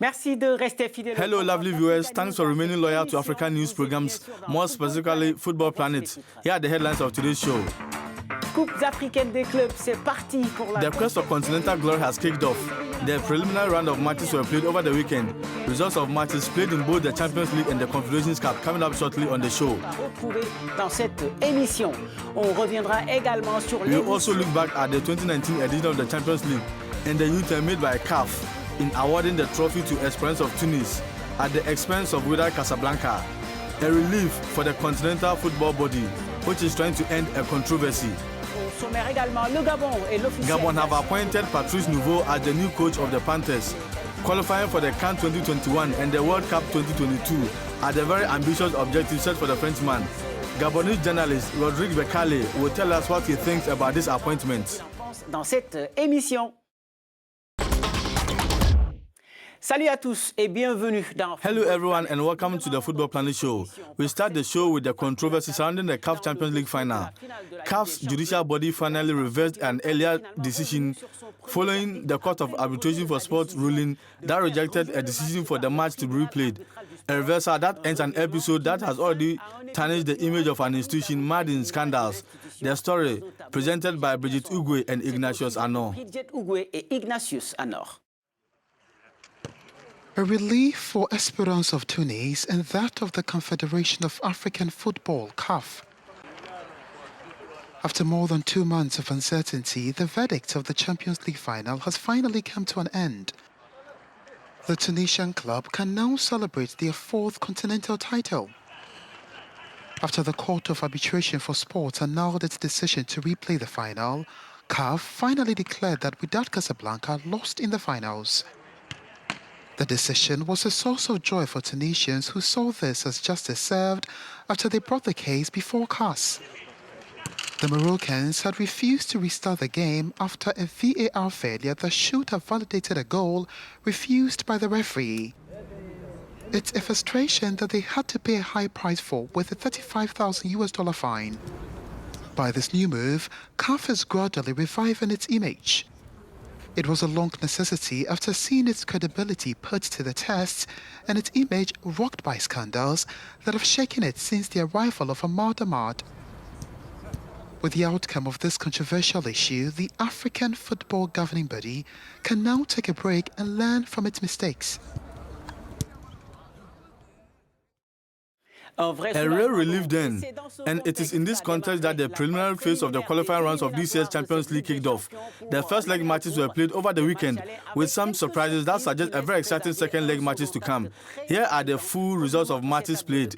Merci de rester fidèle. Hello, lovely viewers. Thanks for remaining loyal to African news programs, more specifically Football Planet. Here are the headlines of today's show. Coupes africaines des clubs, c'est parti pour la... The quest for continental glory has kicked off. The preliminary round of matches were played over the weekend. Results of matches played in both the Champions League and the Confederation Cup coming up shortly on the show. Dans cette émission, on reviendra également sur we will also look back at the 2019 edition of the Champions League and the U-turn made by CAF in awarding the trophy to Esperance of Tunisia at the expense of Wydad Casablanca. A relief for the continental football body, which is trying to end a controversy. Gabon have appointed Patrice Nouveau as the new coach of the Panthers. Qualifying for the CAN 2021 and the World Cup 2022 are the very ambitious objectives set for the Frenchman. Gabonese journalist Rodrigue Bekale will tell us what he thinks about this appointment. Dans cette émission. Salut à tous et bienvenue dans... Hello everyone and welcome to the Football Planet Show. We start the show with the controversy surrounding the CAF Champions League final. CAF's judicial body finally reversed an earlier decision following the Court of Arbitration for Sports ruling that rejected a decision for the match to be replayed. A reversal that ends an episode that has already tarnished the image of an institution marred in scandals. The story presented by Brigitte Ugwe and Ignatius Anor. A relief for Esperance of Tunisia and that of the Confederation of African Football, CAF. After more than 2 months of uncertainty, the verdict of the Champions League final has finally come to an end. The Tunisian club can now celebrate their 4th continental title. After the Court of Arbitration for Sport annulled its decision to replay the final, CAF finally declared that Wydad Casablanca lost in the finals. The decision was a source of joy for Tunisians who saw this as justice served after they brought the case before CAS. The Moroccans had refused to restart the game after a VAR failure that should have validated a goal refused by the referee. It's a frustration that they had to pay a high price for with a $35,000 fine. By this new move, CAF is gradually reviving its image. It was a long necessity after seeing its credibility put to the test and its image rocked by scandals that have shaken it since the arrival of Ahmad Ahmad. With the outcome of this controversial issue, the African football governing body can now take a break and learn from its mistakes. A real relief then, and it is in this context that the preliminary phase of the qualifying rounds of this year's Champions League kicked off. The first leg matches were played over the weekend, with some surprises that suggest a very exciting second leg matches to come. Here are the full results of matches played.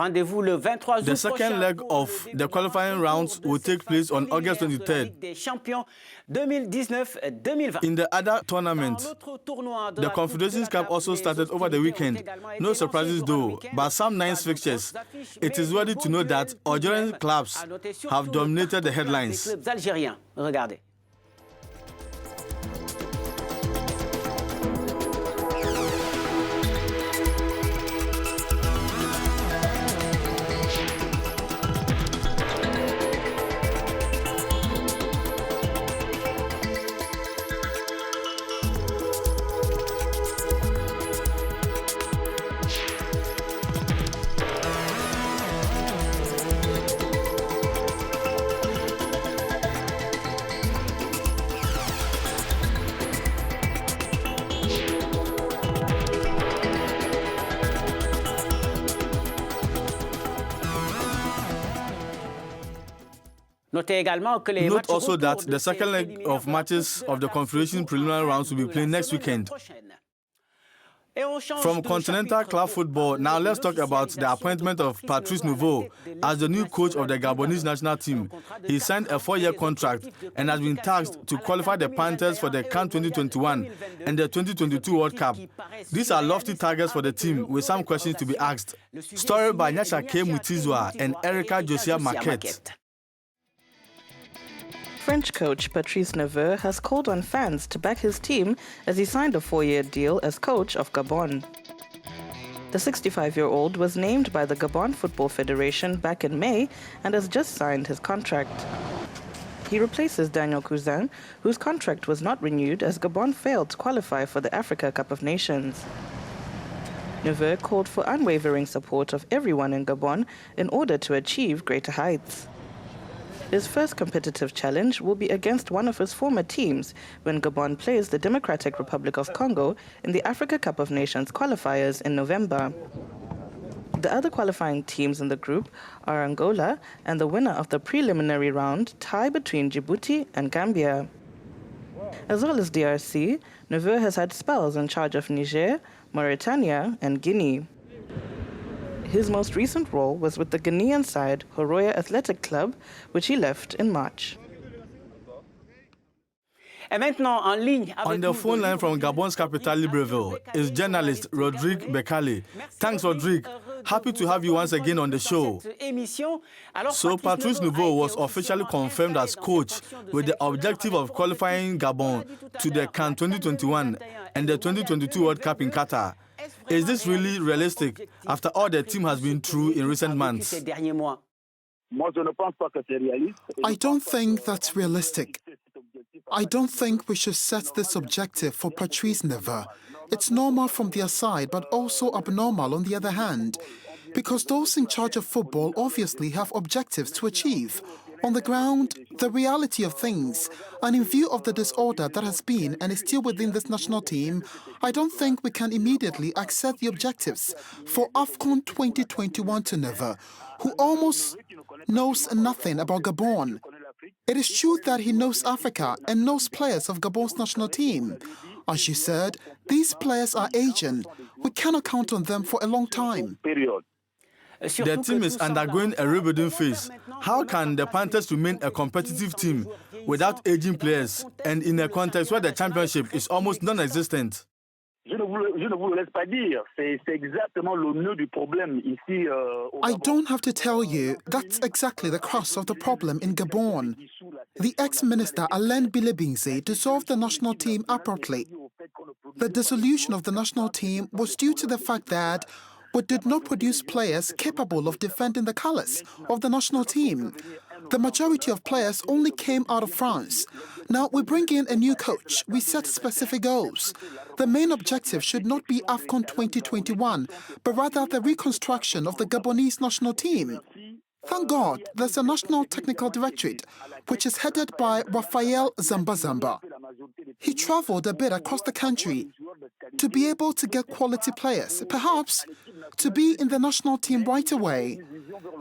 The second leg of the qualifying rounds will take place on August 23rd. In the other tournament, the Confederation Cup also started over the weekend. No surprises though, but some nice fixtures. It is worthy to note that Algerian clubs have dominated the headlines. Note also that the second leg of matches of the Confederation preliminary rounds will be played next weekend. From continental club football, now let's talk about the appointment of Patrice Nouveau as the new coach of the Gabonese national team. He signed a 4-year contract and has been tasked to qualify the Panthers for the CAN 2021 and the 2022 World Cup. These are lofty targets for the team with some questions to be asked. Story by Nyasha K. Mutizwa and Erica Josia Marquette. French coach Patrice Neveu has called on fans to back his team as he signed a 4-year deal as coach of Gabon. The 65-year-old was named by the Gabon Football Federation back in May and has just signed his contract. He replaces Daniel Cousin, whose contract was not renewed as Gabon failed to qualify for the Africa Cup of Nations. Neveu called for unwavering support of everyone in Gabon in order to achieve greater heights. His first competitive challenge will be against one of his former teams when Gabon plays the Democratic Republic of Congo in the Africa Cup of Nations qualifiers in November. The other qualifying teams in the group are Angola and the winner of the preliminary round tie between Djibouti and Gambia. As well as DRC, Neveu has had spells in charge of Niger, Mauritania and Guinea. His most recent role was with the Ghanaian side Horoya Athletic Club, which he left in March. On the phone line from Gabon's capital, Libreville, is journalist Rodrigue Bekali. Thanks, Rodrigue. Happy to have you once again on the show. So, Patrice Nouveau was officially confirmed as coach with the objective of qualifying Gabon to the CAN 2021 and the 2022 World Cup in Qatar. Is this really realistic after all the team has been through in recent months? I don't think that's realistic. I don't think we should set this objective for Patrice Neveu. It's normal from their side, but also abnormal on the other hand, because those in charge of football obviously have objectives to achieve. On the ground, the reality of things, and in view of the disorder that has been and is still within this national team, I don't think we can immediately accept the objectives for AFCON 2021 to Neveu, who almost knows nothing about Gabon. It is true that he knows Africa and knows players of Gabon's national team. As you said, these players are aging. We cannot count on them for a long time. The team is undergoing a rebuilding phase. How can the Panthers remain a competitive team without aging players and in a context where the championship is almost non-existent? I don't have to tell you, that's exactly the crux of the problem in Gabon. The ex-minister Alain Bilebinze dissolved the national team abruptly. The dissolution of the national team was due to the fact that we did not produce players capable of defending the colors of the national team. The majority of players only came out of France. Now we bring in a new coach. We set specific goals. The main objective should not be AFCON 2021, but rather the reconstruction of the Gabonese national team. Thank God there's a National Technical Directorate, which is headed by Raphael Zambazamba. He traveled a bit across the country to be able to get quality players, perhaps to be in the national team right away.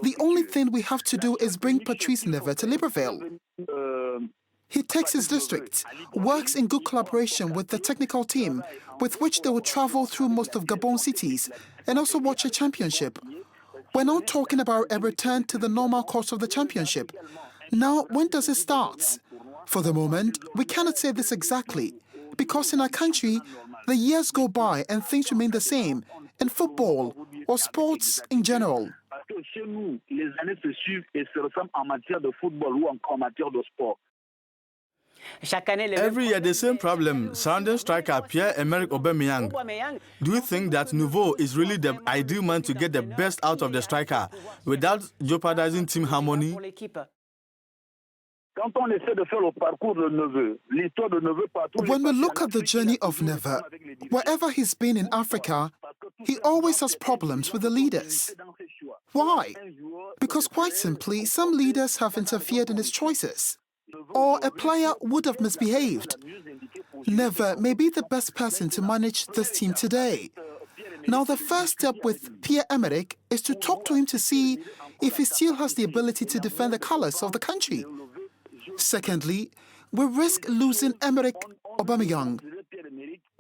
The only thing we have to do is bring Patrice Neveu to Libreville. He takes his district, works in good collaboration with the technical team, with which they will travel through most of Gabon cities and also watch a championship. We're not talking about a return to the normal course of the championship. Now, when does it start? For the moment, we cannot say this exactly, because in our country, the years go by and things remain the same, in football or sports in general. Every year, the same problem surrounding striker Pierre-Emerick Aubameyang. Do you think that Nouveau is really the ideal man to get the best out of the striker without jeopardizing team harmony? When we look at the journey of Neveu, wherever he's been in Africa, he always has problems with the leaders. Why? Because quite simply, some leaders have interfered in his choices, or a player would have misbehaved. Neveu may be the best person to manage this team today. Now, the first step with Pierre-Emerick is to talk to him to see if he still has the ability to defend the colors of the country. Secondly, we risk losing Emerick Aubameyang.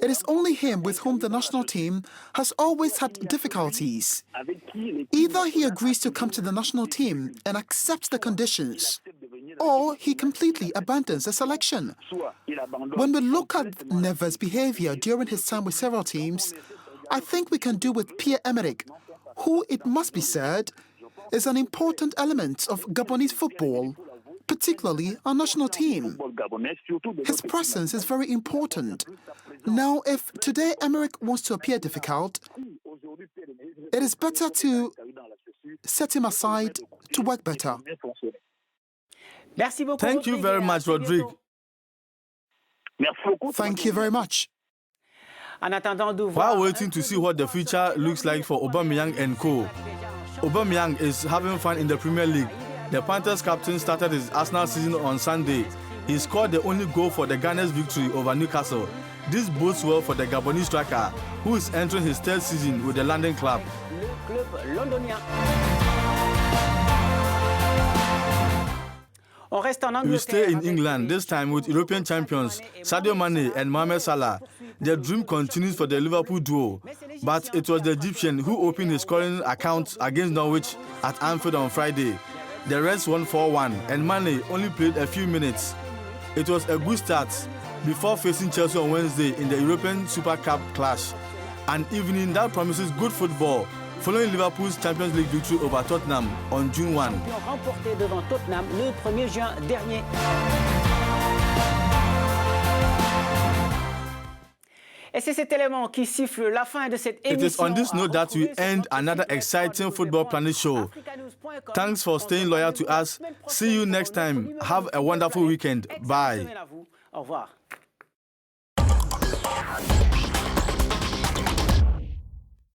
It is only him with whom the national team has always had difficulties. Either he agrees to come to the national team and accepts the conditions, or he completely abandons the selection. When we look at Never's behavior during his time with several teams, I think we can do with Pierre-Emerick, who, it must be said, is an important element of Gabonese football, particularly our national team. His presence is very important. Now, if today Emerick wants to appear difficult, it is better to set him aside to work better. Thank you very much, Rodrigue. Thank you very much. While waiting to see what the future looks like for Aubameyang and co. Aubameyang is having fun in the Premier League. The Panthers captain started his Arsenal season on Sunday. He scored the only goal for the Gunners' victory over Newcastle. This bodes well for the Gabonese striker, who is entering his third season with the London club. We stay in England, this time with European champions Sadio Mane and Mohamed Salah. The dream continues for the Liverpool duo, but it was the Egyptian who opened his scoring account against Norwich at Anfield on Friday. The Reds won 4-1 and Mane only played a few minutes. It was a good start before facing Chelsea on Wednesday in the European Super Cup clash, an evening that promises good football following Liverpool's Champions League victory over Tottenham on June 1. Et c'est cet élément qui siffle la fin de cette émission. It is on this note that we end another exciting Football Planet show. Thanks for staying loyal to us. See you next time. Have a wonderful weekend. Bye. Au revoir.